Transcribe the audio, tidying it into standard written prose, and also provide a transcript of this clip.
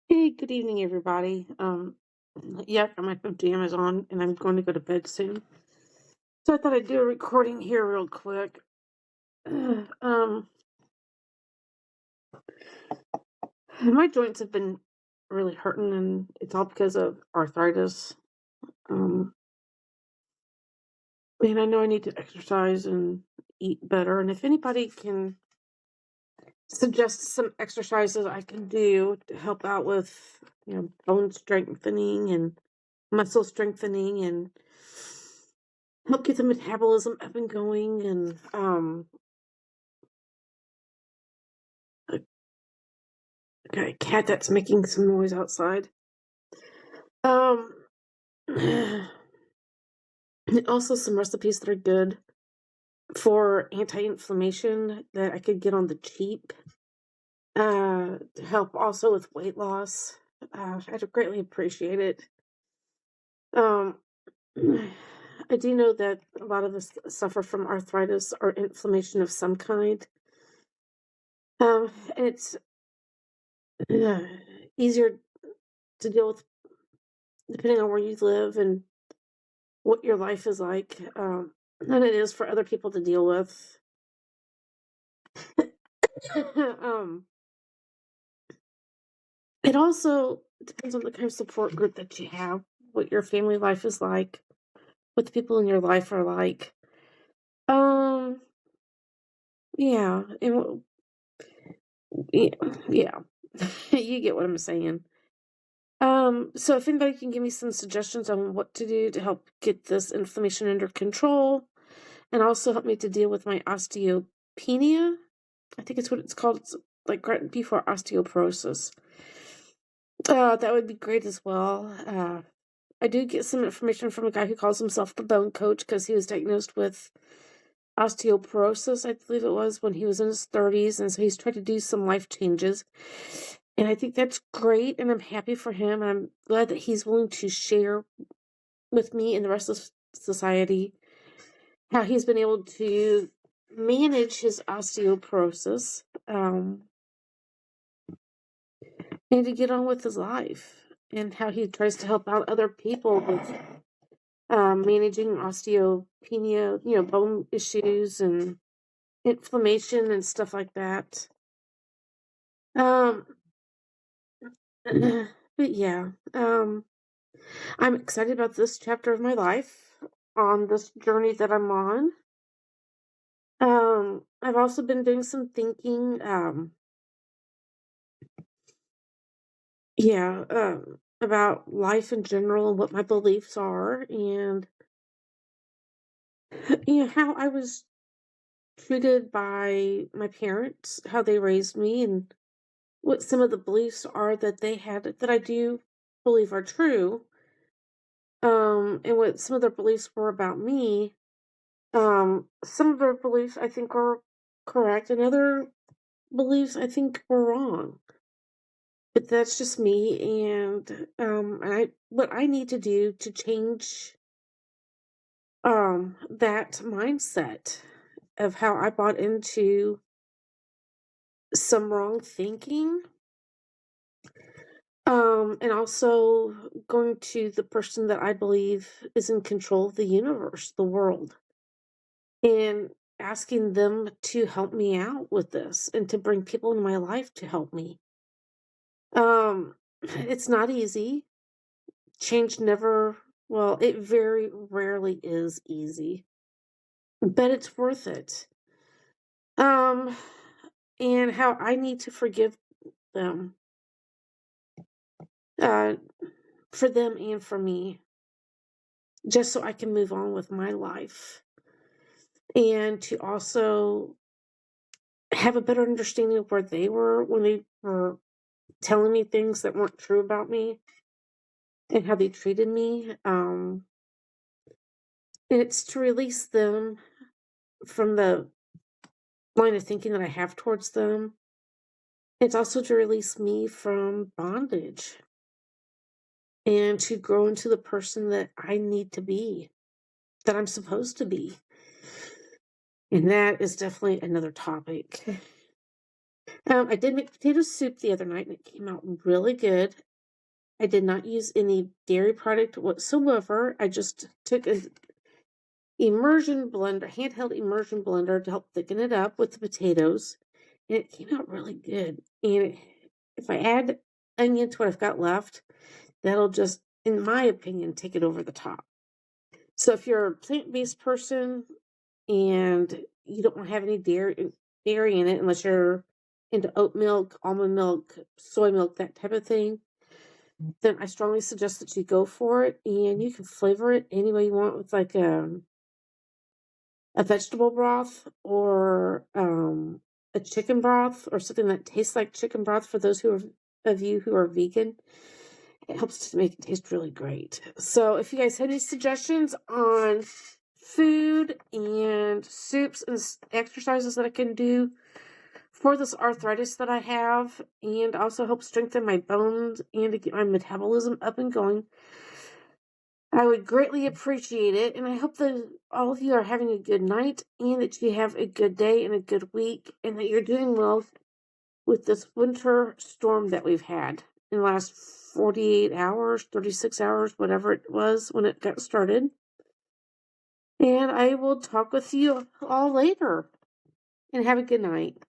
Hey, good evening, everybody. Yeah, got my pajamas on, and I'm going to go to bed soon. So I thought I'd do a recording here real quick. um, my joints have been really hurting, and it's all because of arthritis. Um, and I know I need to exercise and eat better. And if anybody can suggest some exercises I can do to help out with, bone strengthening and muscle strengthening and help get the metabolism up and going. And I got a cat that's making some noise outside. um and also some recipes that are good for anti-inflammation that I could get on the cheap, to help also with weight loss. I'd greatly appreciate it. um I do know that a lot of us suffer from arthritis or inflammation of some kind. And it's uh, easier to deal with depending on where you live and what your life is like, than it is for other people to deal with. um, it also depends on the kind of support group that you have, what your family life is like, what the people in your life are like. Um, yeah, and yeah, yeah. You get what I'm saying. So if anybody can give me some suggestions on what to do to help get this inflammation under control and also help me to deal with my osteopenia, I think it's what it's called. It's like right before osteoporosis. That would be great as well. I do get some information from a guy who calls himself the Bone Coach because he was diagnosed with osteoporosis, I believe it was, when he was in his 30s, and so he's tried to do some life changes. And I think that's great, and I'm happy for him. I'm glad that he's willing to share with me and the rest of society how he's been able to manage his osteoporosis, and to get on with his life, and how he tries to help out other people with managing osteopenia, bone issues and inflammation and stuff like that. Um, but yeah, I'm excited about this chapter of my life on this journey that I'm on. I've also been doing some thinking, about life in general and what my beliefs are, and how I was treated by my parents, how they raised me, and what some of the beliefs are that they had that I do believe are true. And what some of their beliefs were about me. Some of their beliefs I think are correct, and other beliefs I think were wrong. But that's just me, and I what I need to do to change that mindset of how I bought into some wrong thinking. And also going to the person that I believe is in control of the universe, the world, and asking them to help me out with this and to bring people in my life to help me. It's not easy. Change never, well, it very rarely is easy, but it's worth it. Um, and how I need to forgive them, uh, for them and for me, just so I can move on with my life. And to also have a better understanding of where they were when they were telling me things that weren't true about me and how they treated me. And it's to release them from the line of thinking that I have towards them. It's also to release me from bondage and to grow into the person that I need to be, that I'm supposed to be. And that is definitely another topic. I did make potato soup the other night, and it came out really good. I did not use any dairy product whatsoever. I just took an handheld immersion blender to help thicken it up with the potatoes, and it came out really good. And if I add onion to what I've got left, that'll just, in my opinion, take it over the top. So if you're a plant-based person and you don't want to have any dairy in it, unless you're into oat milk, almond milk, soy milk, that type of thing, then I strongly suggest that you go for it. And you can flavor it any way you want with like a vegetable broth or a chicken broth or something that tastes like chicken broth for those of you who are vegan. It helps to make it taste really great. So if you guys have any suggestions on food and soups and exercises that I can do for this arthritis that I have, and also help strengthen my bones and to get my metabolism up and going, I would greatly appreciate it. And I hope that all of you are having a good night and that you have a good day and a good week and that you're doing well with this winter storm that we've had in the last 48 hours, 36 hours, whatever it was when it got started. And I will talk with you all later. And have a good night.